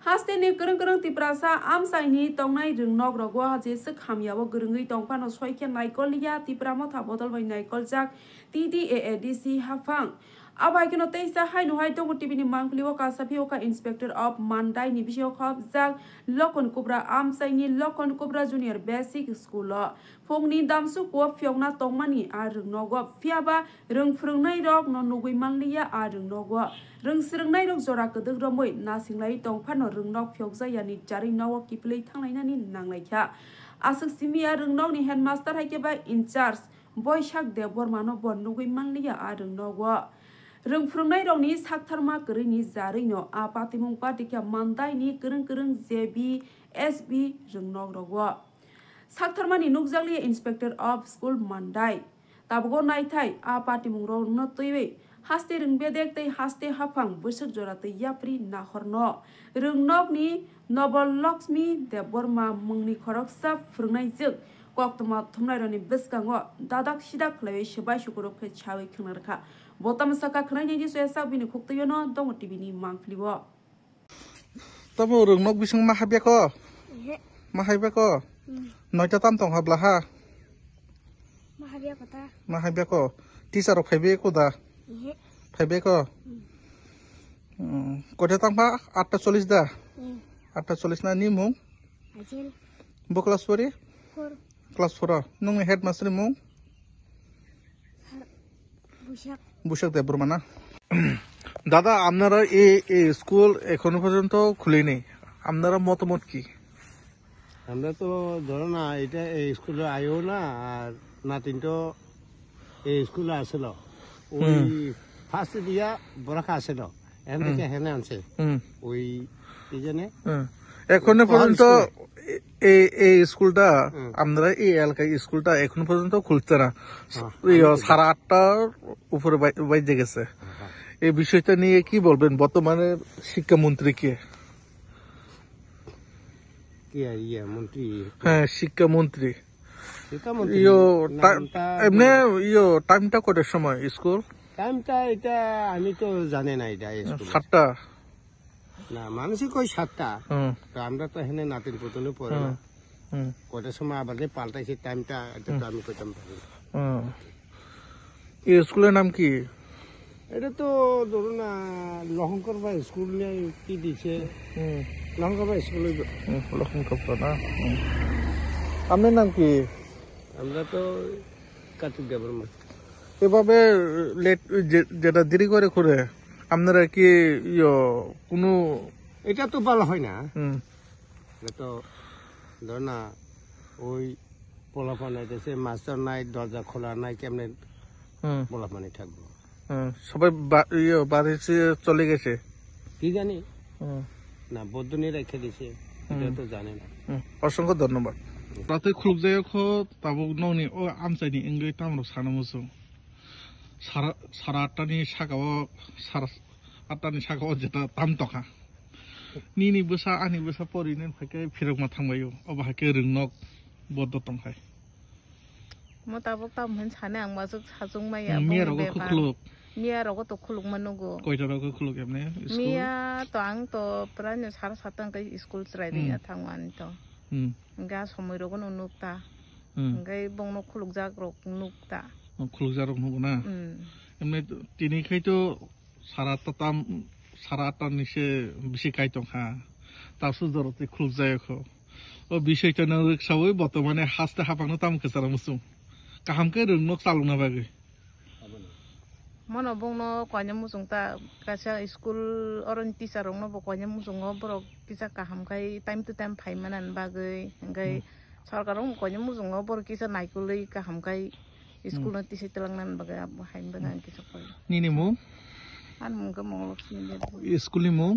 Haste ni kereng tiprasa amsai ni tongnai rungnog rogo haje sekhamyawo gerengui tongpano soike naikol ya tipramo thabotol bai naikol jak TDAADC hafang abai kino teisa hai no hai tongo tibini mangkliwo kasapi oka inspector of mandai ni bisio khop jak lokon kubra amsai ni lokon kubra junior basic school phongni damsu ko fyongna tongmani a rungnogo fiaba rungfrungnai rok no nugui manliya a rungnogo rungsrungnai rok jora kedek romoi nasinglai tongphano rungnok phyokjaya ni jari nawo kiplei thanglainani nanglaikha asuk simia rungnog ni headmaster haikeba in charge boysak debormano bon nugui manliya a rungnogo rungfrungnai rokni saktharma kwrwini jarino a patimung patika mandai ni kereng JB SB rungnog rogo saktharmani nukjakli inspector of school mandai tabogo naithai a patimung rok no tuiwe haste rungbedek tei haste hafang busuk jora tei yapri nahorno rungnog ni Nobel Lakshmi Deborma mungni khoroksa frungnai juk koktoma thumnaironi biskango dadak sidak khlai sebai sukurok phe chawi khwnarkha botam saka khnai ni soya sabini khuktoyono dong TV ni mangfliwo tamo rungnog bising mahabeko mahabeko noita tam tong habla ha mahabeko teacher ok phaibe ko da phaibe ko kota tangpa 8:40 da 8:40 na ni mung bo class 4 class 4 nung headmaster mung বুশাক Debbarma না দাদা আপনারা এই school এখনো পর্যন্ত খুলেনি আপনারা মতামত কি আমরা তো ধরো না এটা এই স্কুলে আইও না আর নাতিন তো এই স্কুলে আসল ওই ফার্স্ট দিয়া বরাকা আসল এখান থেকে হেনে আনছে ওই কি জানে এখনো পর্যন্ত এই স্কুলটা আপনারা এই এলাকায় স্কুলটা এখনো পর্যন্ত খুলছে না 8:30টার উপরে বাইরে গেছে এই বিষয়টা নিয়ে কি বলবেন বর্তমানে শিক্ষামন্ত্রী কে হ্যাঁ শিক্ষামন্ত্রী এমনি টাইমটা কটার সময় স্কুল টাইমটা এটা আমি তো জানি না এটা 7টা না মানুষই কই 7টা তো আমরা তো এখানে নাতিন পুতলে পড়ে না কয়টার সময় আবার যে পাল্টাইছে টাইমটা এটা তো আমি কইতাম পারি এই স্কুলের নাম কি এটা তো ধরুন না লহঙ্কর বা স্কুল নিয়ে কি দিছে লহঙ্কর বা স্কুল লহঙ্কর না আপনার নাম কি আমরা তো কার্তিক দেববর্মা এভাবে লেট যেটা দেরি করে করে আপনারা কি কোনো এটা তো ভালো হয় না এটা তো ধর না ওই পোলাপান আইতেছে মাস্টার নাই দরজা খোলা নাই কেমনে পোলাপানি থাকবো সবাই বাড়ি চলে গেছে কি জানি না বদ্ধনি রেখে দিছে এটা তো জানে না অসংখ্য ধন্যবাদ রাতে খুলুক যাই তাবুক ননি ও আমসাইনি ইংরেজি তামর সানা মুসু 8:30টানি সাগাও 8:30টানি সাগাও যেটা তাম তকা নিনি বসা আনি বসা পরিনেন ফাকে ফিরকमा थांबायो अबाहाके रोंनक बद्द तंखाय मताबक ताम होन साने आं माजो साजों माया मियारगो खुलुक मियारगो तो खुलुक मनगो कयटारगो खुलुक एमने स्कुल मिया तो आं तो प्राय 7:30 कै स्कुल चराइदिया थांवान तो गा समयरगो नुकता गै बंनो खुलुक जाग्रो नुकता खुलुक जाग्रो नुगोना एमने तिनिखायतो 8:30টাनिसे বেশি কাইতংখা তাসু জরতে খুলুক जायखो ও বিষয়টা না রিকসাওই বর্তমানে হাসতে হাপানো তামকে সারা মুসু কাহামকে রংনক চালুনা বাগে মনো বংনো কয়না মুসুংতা কাসা স্কুল অরন টিচার রংनो বকয়ना मुसुङो बरक किसा काहामखाय टाइम टु टाइम फाइमानान बागै ओंगाय सरकारं कयना मुसुङो बर किसा नायकुलै काहामखाय स्कुलनो टिसि तलांनान बागै हाइन बागान किसा कय निनि मु आन मुंगा मंगलक्ष्मी स्कुलनि मु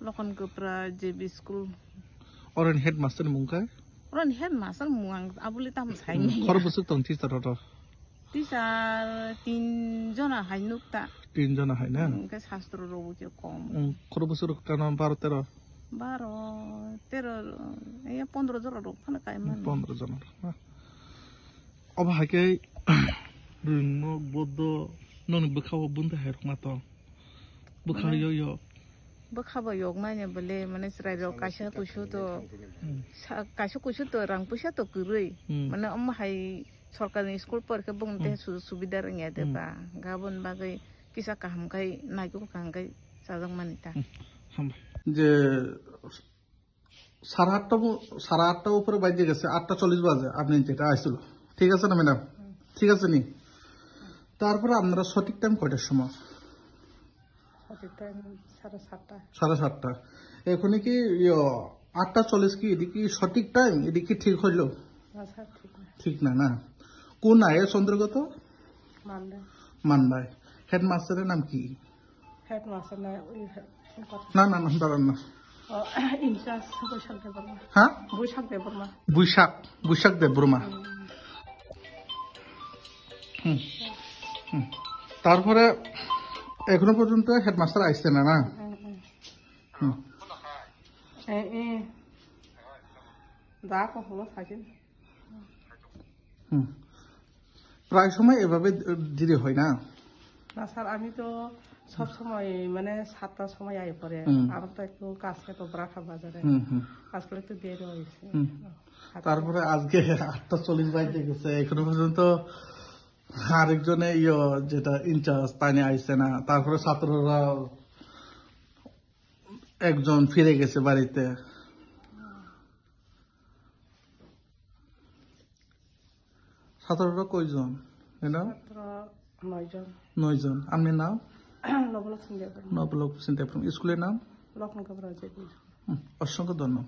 लखन गोप्रा जेबी स्कुल अरन हेडमास्टर मुंगा अरन हेडमास्टर मुंग आबुले ताम साइनि खरबसुक तं टिचार र टिचार 3 जना हाइनुक्ता 3 जना हाइना के शास्त्र रोबो के कम खरबसुक काना 12 13 ए 15 जना रो फन कायमान 15 जना अब हाके रुंनो बद्द none बखाव बुंदा hair मातो बखायो yo bokaba yok naine bole mane srairo kaisa kuisu to rang puisa to kurui mane hai sorkarni school porke bungte subida rengya deba gabon bagai kisa kaham kai naiku kangai sajang manita যে 8:30 উপরে বাজে গেছে 8:40 বাজে আপনি যেটা আসছিল ঠিক আছে না ম্যাডাম ঠিক আছে নি তারপরে আপনারা সঠিক টাইম কয়টার সময় 7:30 এখন কি 8:40 কি এদিকে সঠিক টাইম এদিকে ঠিক হইলো ঠিক না না কোন আয়ে চন্দ্রগত মান্দায় হেডমাস্টারের নাম কি না না না দাঁড়ান না হ্যাঁ বৈশাখ দেববর্মা তারপরে এখনো পর্যন্ত হেডমাস্টার আসছে না না প্রায় সময় এভাবে দেরি হয় না না স্যার আমি তো সব সময় মানে 7টার সময় আই পরে আমার তো একটু কাজ তো ব্রাখা বাজারে কাজ করে একটু দেরি হয়েছে তারপরে আজকে 8:40 বাজে গেছে এখনো পর্যন্ত আরেকজনে যেটা ইনচার্জ তাই আইছে না তারপরে ছাত্ররা একজন ফিরে গেছে বাড়িতে ছাত্ররা কয়জন 9 জন আপনার নাম নবলক সিং স্কুলের নাম অসংখ্য ধন্যবাদ